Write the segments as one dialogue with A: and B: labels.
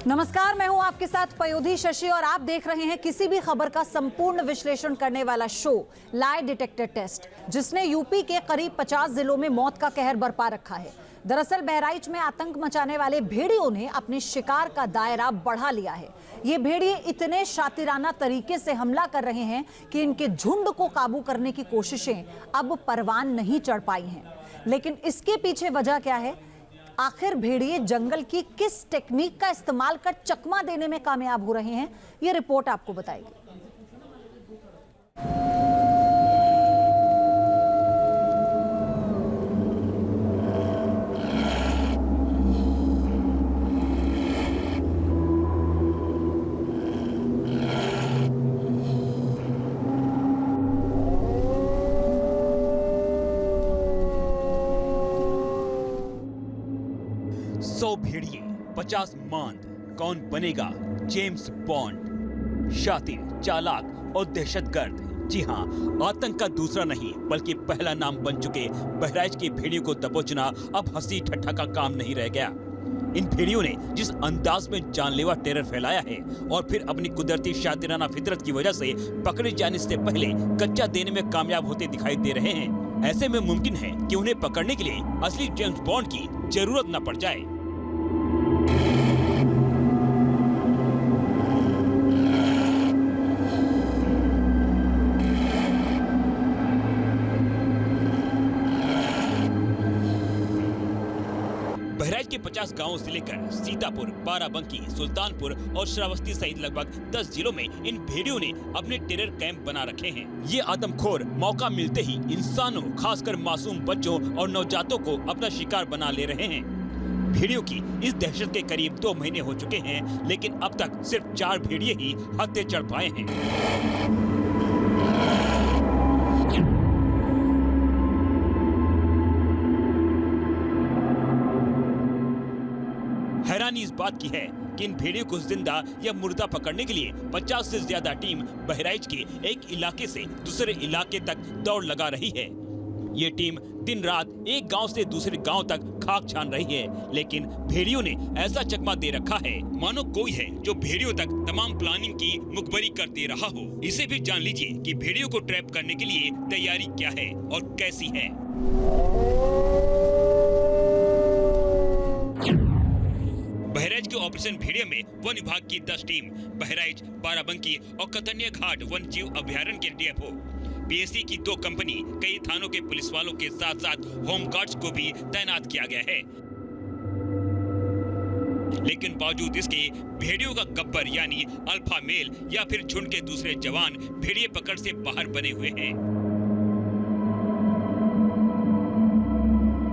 A: नमस्कार, मैं हूं आपके साथ पयोधी शशि और आप देख रहे हैं किसी भी खबर का संपूर्ण विश्लेषण करने वाला शो लाई डिटेक्टर टेस्ट, जिसने यूपी के करीब 50 जिलों में मौत का कहर बरपा रखा है। दरअसल बहराइच में आतंक मचाने वाले भेड़ियों ने अपने शिकार का दायरा बढ़ा लिया है। ये भेड़िए इतने शातिराना तरीके से हमला कर रहे हैं कि इनके झुंड को काबू करने की कोशिशें अब परवान नहीं चढ़ पाई हैं। लेकिन इसके पीछे वजह क्या है? आखिर भेड़िए जंगल की किस टेक्निक का इस्तेमाल कर चकमा देने में कामयाब हो रहे हैं, ये रिपोर्ट आपको बताएगी।
B: भेड़िए 50 मांद, कौन बनेगा जेम्स बॉन्ड? शातिर, चालाक और दहशतगर्द। जी हाँ, आतंक का दूसरा नहीं बल्कि पहला नाम बन चुके बहराइच की भेड़ियों को दबोचना अब हंसी ठट्ठा का काम नहीं रह गया। इन भेड़ियों ने जिस अंदाज में जानलेवा टेरर फैलाया है और फिर अपनी कुदरती शातिराना फितरत की वजह से पकड़े जाने से पहले कच्चा देने में कामयाब होते दिखाई दे रहे हैं। ऐसे में मुमकिन है कि उन्हें पकड़ने के लिए असली जेम्स बॉन्ड की जरूरत न पड़ जाए। बहराइच के 50 गांवों से लेकर सीतापुर, बाराबंकी, सुल्तानपुर और श्रावस्ती सहित लगभग 10 जिलों में इन भेड़ियों ने अपने टेरर कैंप बना रखे हैं। ये आदमखोर मौका मिलते ही इंसानों, खासकर मासूम बच्चों और नवजातों को अपना शिकार बना ले रहे हैं। भेड़ियों की इस दहशत के करीब 2 महीने हो चुके हैं, लेकिन अब तक सिर्फ 4 भेड़िए ही हत्थे चढ़ पाए हैं। हैरानी इस बात की है कि इन भेड़ियों को जिंदा या मुर्दा पकड़ने के लिए 50 से ज्यादा टीम बहराइच के एक इलाके से दूसरे इलाके तक दौड़ लगा रही है। ये टीम दिन रात एक गांव से दूसरे गांव तक खाक छान रही है, लेकिन भेड़ियों ने ऐसा चकमा दे रखा है मानो कोई है जो भेड़ियों तक तमाम प्लानिंग की मुखबरी कर दे रहा हो। इसे भी जान लीजिए कि भेड़ियों को ट्रैप करने के लिए तैयारी क्या है और कैसी है। बहराइच के ऑपरेशन भेड़िया में वन विभाग की 10 टीम, बहराइच, बाराबंकी और कतनिया घाट वन जीव अभ्यारण्य के डीएफओ, पीएससी की 2 कंपनी, कई थानों के पुलिस वालों के साथ साथ होमगार्ड्स को भी तैनात किया गया है। लेकिन बावजूद इसके भेड़ियों का गब्बर यानी अल्फा मेल या फिर झुंड के दूसरे जवान भेड़िए पकड़ से बाहर बने हुए हैं।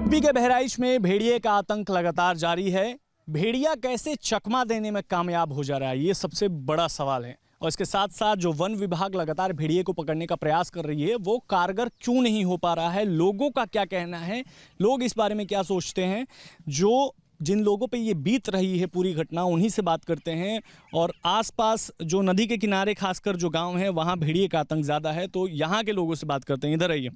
C: यूपी के बहराइच में भेड़िए का आतंक लगातार जारी है। भेड़िया कैसे चकमा देने में कामयाब हो जा रहा है, ये सबसे बड़ा सवाल है। और इसके साथ साथ जो वन विभाग लगातार भेड़िए को पकड़ने का प्रयास कर रही है, वो कारगर क्यों नहीं हो पा रहा है? लोगों का क्या कहना है, लोग इस बारे में क्या सोचते हैं? जो जिन लोगों पे ये बीत रही है पूरी घटना, उन्हीं से बात करते हैं। और आसपास जो नदी के किनारे खासकर जो गाँव है, वहाँ भेड़िए का आतंक ज़्यादा है, तो यहाँ के लोगों से बात करते हैं। इधर आइए।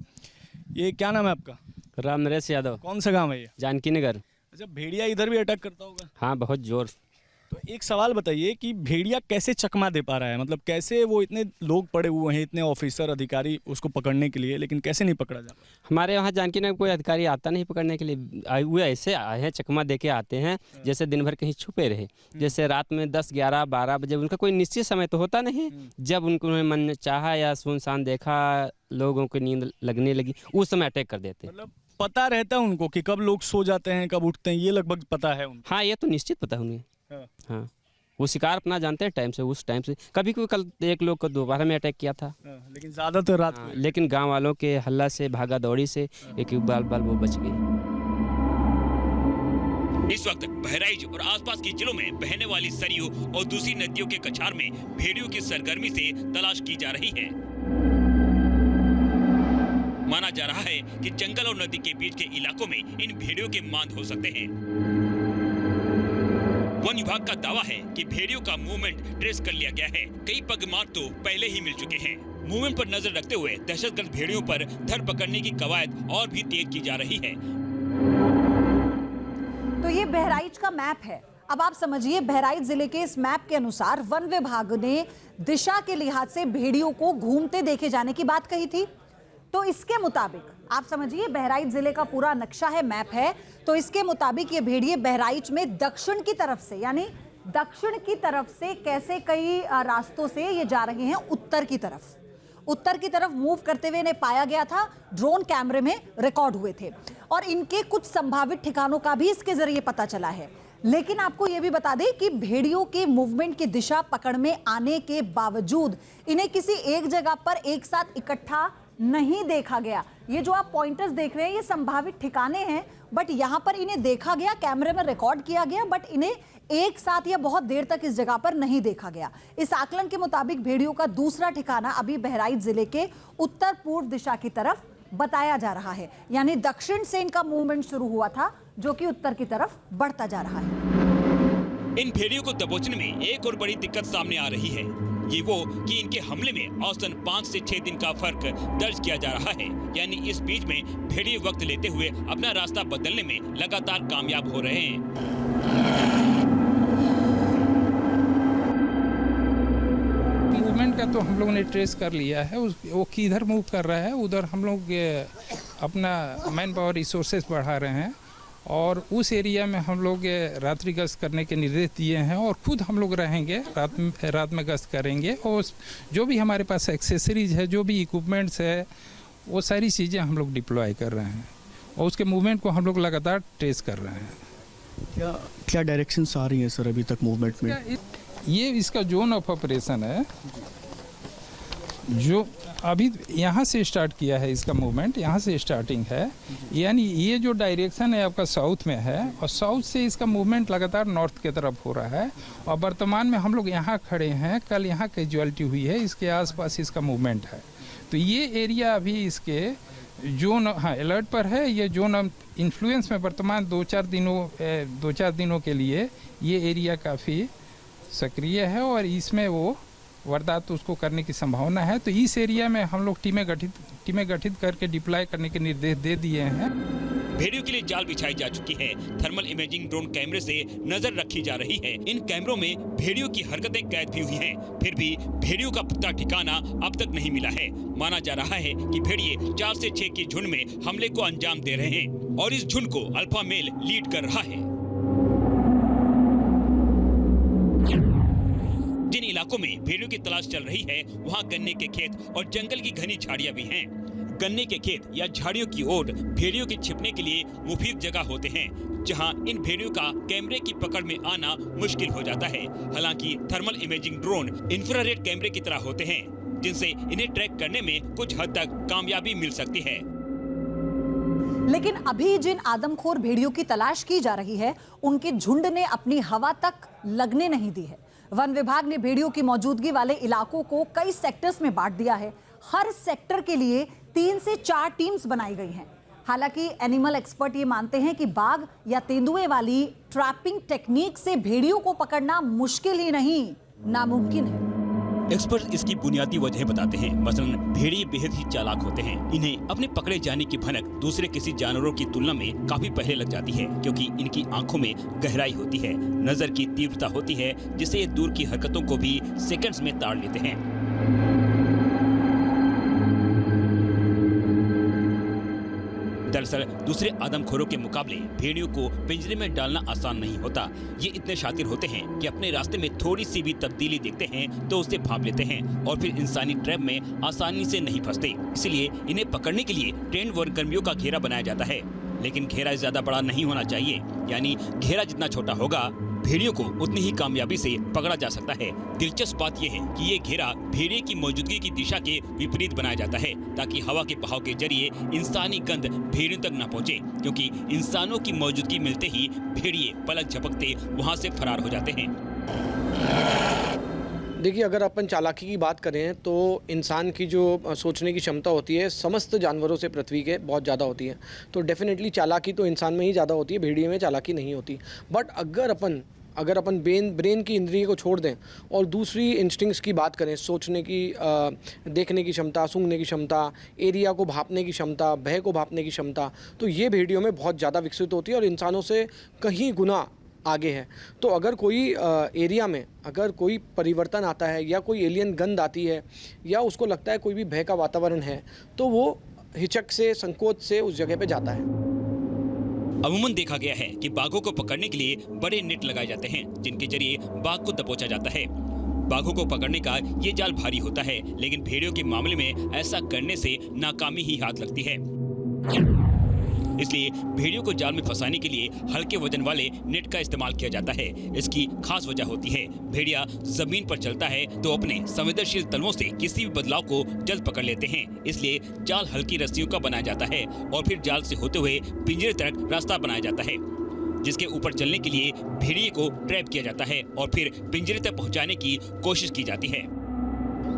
C: ये क्या नाम है आपका?
D: राम नरेश यादव।
C: कौन सा गाँव है ये?
D: जानकी नगर।
C: अच्छा, भेड़िया इधर भी अटैक करता होगा?
D: हाँ, बहुत जोर।
C: तो एक सवाल बताइए कि भेड़िया कैसे चकमा दे पा रहा है? मतलब कैसे वो इतने लोग पड़े हुए हैं, इतने ऑफिसर अधिकारी उसको पकड़ने के लिए, लेकिन कैसे नहीं पकड़ा जा?
D: हमारे यहाँ जानकी नगर कोई अधिकारी आता नहीं पकड़ने के लिए। वो ऐसे आए हैं, चकमा दे के आते हैं जैसे दिन भर कहीं छुपे रहे। जैसे रात में 10, 11, 12 बजे, उनका कोई निश्चित समय तो होता नहीं। जब उनको मन चाहा या सुनसान देखा, लोगों को नींद लगने लगी, उस समय अटैक कर देते।
C: मतलब पता रहता है उनको कि कब लोग सो जाते हैं, कब उठते हैं, ये लगभग पता है उनको?
D: हाँ, ये तो निश्चित पता है उन्हें। हाँ, वो शिकार अपना जानते हैं टाइम से, उस टाइम से। कभी कोई कल एक लोग को दोबारा में अटैक किया था,
C: लेकिन ज़्यादातर रात को।
D: लेकिन गांव वालों के हल्ला से, भागा दौड़ी से एक बाल वो बच गए।
B: इस वक्त बहराइच और आसपास के जिलों में बहने वाली सरयू और दूसरी नदियों के कछार में भेड़ियों की सरगर्मी से तलाश की जा रही है। माना जा रहा है कि जंगल और नदी के बीच के इलाकों में इन भेड़ियों के मांद हो सकते हैं। वन विभाग का दावा है कि भेड़ियों का मूवमेंट ट्रेस कर लिया गया है। कई पगमार्ग तो पहले ही मिल चुके हैं। मूवमेंट पर नजर रखते हुए दहशतगर्द भेड़ियों पर धर पकड़ने की कवायद और भी तेज की जा रही है।
A: तो ये बहराइच का मैप है। अब आप समझिए, बहराइच जिले के इस मैप के अनुसार वन विभाग ने दिशा के लिहाज से भेड़ियों को घूमते देखे जाने की बात कही थी। तो इसके मुताबिक आप समझिए, बहराइच जिले का पूरा नक्शा है, मैप है, तो इसके मुताबिक ये भेड़िए बहराइच में दक्षिण की तरफ से, यानी दक्षिण की तरफ से कैसे कई रास्तों से ये जा रहे हैं उत्तर की तरफ मूव करते हुए इन्हें पाया गया था। ड्रोन कैमरे में रिकॉर्ड हुए थे और इनके कुछ संभावित ठिकानों का भी इसके जरिए पता चला है। लेकिन आपको यह भी बता दें कि भेड़ियों के मूवमेंट की दिशा पकड़ में आने के बावजूद इन्हें किसी एक जगह पर एक साथ इकट्ठा नहीं देखा गया। ये जो आप पॉइंटर्स देख रहे हैं, ये संभावित ठिकाने हैं, बट यहां पर इन्हें देखा गया, कैमरे में रिकॉर्ड किया गया, बट इन्हें एक साथ या बहुत देर तक इस जगह पर नहीं देखा गया। इस आकलन के मुताबिक भेड़ियों का दूसरा ठिकाना अभी बहराइच जिले के उत्तर पूर्व दिशा की तरफ बताया जा रहा है, यानी दक्षिण से इनका मूवमेंट शुरू हुआ था जो कि उत्तर की तरफ बढ़ता जा रहा है।
B: इन भेड़ियों को दबोचने में एक और बड़ी दिक्कत सामने आ रही है, ये वो कि इनके हमले में औसतन 5 से 6 दिन का फर्क दर्ज किया जा रहा है। यानी इस बीच में भेड़िए वक्त लेते हुए अपना रास्ता बदलने में लगातार कामयाब हो रहे हैं।
E: मूवमेंट का तो हम लोगों ने ट्रेस कर लिया है, वो किधर मूव कर रहा है उधर हम लोग अपना मैन पावर रिसोर्सेज बढ़ा रहे हैं और उस एरिया में हम लोग रात्रि गश्त करने के निर्देश दिए हैं और खुद हम लोग रहेंगे, रात में गश्त करेंगे और जो भी हमारे पास एक्सेसरीज है, जो भी इक्विपमेंट्स है, वो सारी चीज़ें हम लोग डिप्लॉय कर रहे हैं और उसके मूवमेंट को हम लोग लगातार ट्रेस कर रहे हैं।
C: क्या डायरेक्शंस आ रही हैं सर अभी तक मूवमेंट में?
E: ये इसका जोन ऑफ ऑपरेशन है जो अभी यहाँ से स्टार्ट किया है, इसका मूवमेंट यहाँ से स्टार्टिंग है, यानी ये जो डायरेक्शन है आपका साउथ में है और साउथ से इसका मूवमेंट लगातार नॉर्थ की तरफ हो रहा है और वर्तमान में हम लोग यहाँ खड़े हैं, कल यहाँ कैजुअलिटी हुई है, इसके आसपास इसका मूवमेंट है। तो ये एरिया अभी इसके जोन अलर्ट पर है। ये जोन इन्फ्लुएंस में वर्तमान 2-4 दिनों के लिए ये एरिया काफ़ी सक्रिय है और इसमें वो वारदात उसको करने की संभावना है। तो इस एरिया में हम लोग टीमें गठित करके डिप्लॉय करने के निर्देश दे दिए हैं।
B: भेड़ियों के लिए जाल बिछाई जा चुकी है। थर्मल इमेजिंग ड्रोन कैमरे से नजर रखी जा रही है। इन कैमरों में भेड़ियों की हरकतें कैद भी हुई हैं। फिर भी भेड़ियों का पता ठिकाना अब तक नहीं मिला है। माना जा रहा है कि भेड़िए 4 से 6 के झुंड में हमले को अंजाम दे रहे हैं और इस झुंड को अल्फा मेल लीड कर रहा है। जिन इलाकों में भेड़ियों की तलाश चल रही है, वहाँ गन्ने के खेत और जंगल की घनी झाड़ियाँ भी हैं। गन्ने के खेत या झाड़ियों की ओट भेड़ियों के छिपने के लिए मुफीद जगह होते हैं, जहां इन भेड़ियों का कैमरे की पकड़ में आना मुश्किल हो जाता है। हालांकि थर्मल इमेजिंग ड्रोन इंफ्रारेड कैमरे की तरह होते हैं, जिनसे इन्हें ट्रैक करने में कुछ हद तक कामयाबी मिल सकती है।
A: लेकिन अभी जिन आदमखोर भेड़ियों की तलाश की जा रही है, उनके झुंड ने अपनी हवा तक लगने नहीं दी है। वन विभाग ने भेड़ियों की मौजूदगी वाले इलाकों को कई सेक्टर्स में बांट दिया है। हर सेक्टर के लिए 3 से 4 टीम्स बनाई गई हैं। हालांकि एनिमल एक्सपर्ट ये मानते हैं कि बाघ या तेंदुए वाली ट्रैपिंग टेक्निक से भेड़ियों को पकड़ना मुश्किल ही नहीं, नामुमकिन है।
B: एक्सपर्ट इसकी बुनियादी वजह बताते हैं। मसलन भेड़िए बेहद ही चालाक होते हैं। इन्हें अपने पकड़े जाने की भनक दूसरे किसी जानवरों की तुलना में काफी पहले लग जाती है, क्योंकि इनकी आंखों में गहराई होती है, नजर की तीव्रता होती है, जिससे ये दूर की हरकतों को भी सेकंड्स में ताड़ लेते हैं। दरअसल दूसरे आदमखोरों के मुकाबले भेड़ियों को पिंजरे में डालना आसान नहीं होता। ये इतने शातिर होते हैं कि अपने रास्ते में थोड़ी सी भी तब्दीली देखते हैं तो उसे भांप लेते हैं और फिर इंसानी ट्रैप में आसानी से नहीं फंसते। इसलिए इन्हें पकड़ने के लिए ट्रेंड वनकर्मियों का घेरा बनाया जाता है, लेकिन घेरा ज्यादा बड़ा नहीं होना चाहिए, यानी घेरा जितना छोटा होगा भेड़ियों को उतनी ही कामयाबी से पकड़ा जा सकता है। दिलचस्प बात यह है कि ये घेरा भेड़िए की मौजूदगी की दिशा के विपरीत बनाया जाता है, ताकि हवा के बहाव के जरिए इंसानी गंध भेड़ियों तक न पहुंचे, क्योंकि इंसानों की मौजूदगी मिलते ही भेड़िए पलक झपकते वहां से फरार हो जाते हैं।
F: देखिए, अगर अपन चालाकी की बात करें तो इंसान की जो सोचने की क्षमता होती है समस्त जानवरों से पृथ्वी के बहुत ज़्यादा होती है। तो डेफिनेटली चालाकी तो इंसान में ही ज़्यादा होती है, भेड़िए में चालाकी नहीं होती। बट अगर अपन ब्रेन की इंद्रिय को छोड़ दें और दूसरी इंस्टिंक्ट्स की बात करें, सोचने की, देखने की क्षमता, सूंघने की क्षमता, एरिया को भांपने की क्षमता, भय को भांपने की क्षमता, तो ये भेड़ियों में बहुत ज़्यादा विकसित होती है और इंसानों से कहीं गुना आगे है। तो अगर कोई एरिया में अगर कोई परिवर्तन आता है या कोई एलियन गंध आती है या उसको लगता है कोई भी भय का वातावरण है, तो वो हिचक से, संकोच से उस जगह पे जाता है।
B: अमूमन देखा गया है कि बाघों को पकड़ने के लिए बड़े नेट लगाए जाते हैं, जिनके जरिए बाघ को दबोचा जाता है। बाघों को पकड़ने का ये जाल भारी होता है, लेकिन भेड़ियों के मामले में ऐसा करने से नाकामी ही हाथ लगती है। इसलिए भेड़ियों को जाल में फंसाने के लिए हल्के वजन वाले नेट का इस्तेमाल किया जाता है। इसकी खास वजह होती है, भेड़िया जमीन पर चलता है तो अपने संवेदनशील तलवों से किसी भी बदलाव को जल्द पकड़ लेते हैं। इसलिए जाल हल्की रस्सियों का बनाया जाता है और फिर जाल से होते हुए पिंजरे तक रास्ता बनाया जाता है, जिसके ऊपर चलने के लिए भेड़िए को ट्रैप किया जाता है और फिर पिंजरे तक पहुंचाने की कोशिश की जाती है।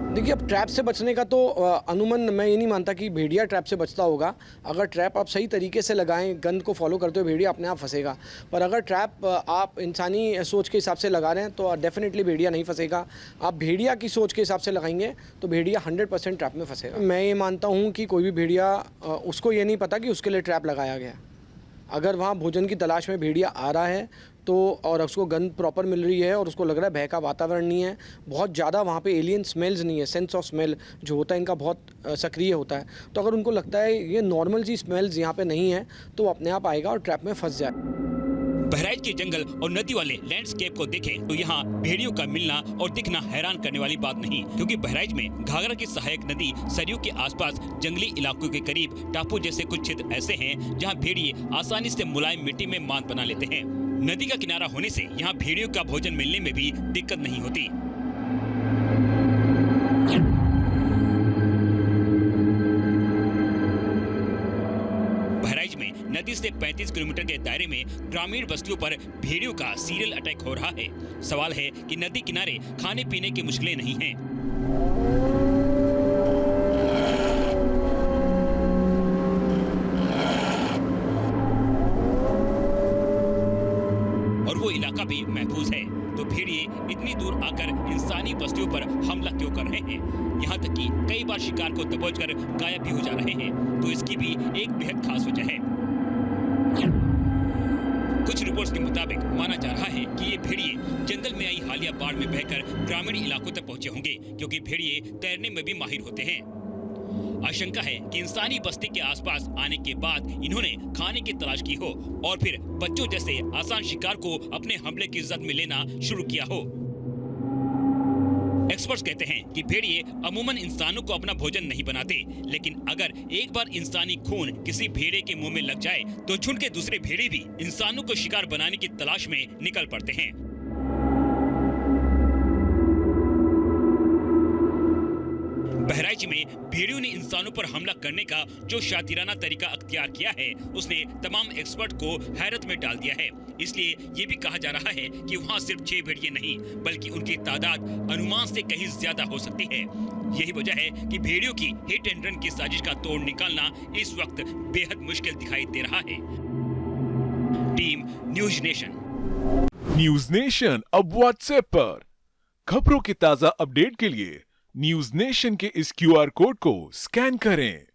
F: देखिए, अब ट्रैप से बचने का तो अनुमान मैं ये नहीं मानता कि भेड़िया ट्रैप से बचता होगा। अगर ट्रैप आप सही तरीके से लगाएं, गंध को फॉलो करते हुए, भेड़िया अपने आप फंसेगा। पर अगर ट्रैप आप इंसानी सोच के हिसाब से लगा रहे हैं तो डेफिनेटली भेड़िया नहीं फंसेगा। आप भेड़िया की सोच के हिसाब से लगाएंगे तो भेड़िया 100% ट्रैप में फंसेगा। मैं ये मानता हूँ कि कोई भी भेड़िया, उसको ये नहीं पता कि उसके लिए ट्रैप लगाया गया। अगर वहाँ भोजन की तलाश में भेड़िया आ रहा है तो, और उसको गंध प्रॉपर मिल रही है और उसको लग रहा है भय का वातावरण नहीं है, बहुत ज़्यादा वहाँ पे एलियन स्मेल्स नहीं है, सेंस ऑफ स्मेल जो होता है इनका बहुत सक्रिय होता है, तो अगर उनको लगता है ये नॉर्मल सी स्मेल्स यहाँ पे नहीं है तो वो अपने आप आएगा और ट्रैप में फंस जाए।
B: बहराइच के जंगल और नदी वाले लैंडस्केप को देखें तो यहाँ भेड़ियों का मिलना और दिखना हैरान करने वाली बात नहीं, क्योंकि बहराइच में घाघरा की सहायक नदी सरयू के आसपास जंगली इलाकों के करीब टापू जैसे कुछ क्षेत्र ऐसे हैं जहाँ भेड़िए आसानी से मुलायम मिट्टी में मांद बना लेते हैं। नदी का किनारा होने से यहाँ भेड़ियों का भोजन मिलने में भी दिक्कत नहीं होती। बहराइच में नदी से 35 किलोमीटर के दायरे में ग्रामीण बस्तियों पर भेड़ियों का सीरियल अटैक हो रहा है। सवाल है कि नदी किनारे खाने पीने की मुश्किलें नहीं हैं। और वो इलाका भी महफूज है, तो भेड़िए इतनी दूर आकर इंसानी बस्तियों पर हमला क्यों कर रहे हैं? यहाँ तक कि कई बार शिकार को दबोचकर गायब भी हो जा रहे हैं, तो इसकी भी एक बेहद खास वजह है। कुछ रिपोर्ट्स के मुताबिक माना जा रहा है कि ये भेड़िए जंगल में आई हालिया बाढ़ में बहकर ग्रामीण इलाकों तक पहुंचे होंगे, क्योंकि भेड़िए तैरने में भी माहिर होते हैं। आशंका है कि इंसानी बस्ती के आसपास आने के बाद इन्होंने खाने की तलाश की हो और फिर बच्चों जैसे आसान शिकार को अपने हमले की जद में लेना शुरू किया हो। एक्सपर्ट्स कहते हैं कि भेड़िए अमूमन इंसानों को अपना भोजन नहीं बनाते, लेकिन अगर एक बार इंसानी खून किसी भेड़िए के मुंह में लग जाए तो झुंड के दूसरे भेड़िए भी इंसानों को शिकार बनाने की तलाश में निकल पड़ते हैं। बहराइच में भेड़ियों ने इंसानों पर हमला करने का जो शातिराना तरीका अख्तियार किया है, उसने तमाम एक्सपर्ट को हैरत में डाल दिया है। इसलिए ये भी कहा जा रहा है कि वहाँ सिर्फ 6 भेड़िए नहीं, बल्कि उनकी तादाद अनुमान से कहीं ज्यादा हो सकती है। यही वजह है कि भेड़ियों की हिट एंड रन की साजिश का तोड़ निकालना इस वक्त बेहद मुश्किल दिखाई दे रहा है। Team news nation.
G: News nation अब व्हाट्सएप पर खबरों की ताजा अपडेट के लिए न्यूज नेशन के इस QR कोड को स्कैन करें।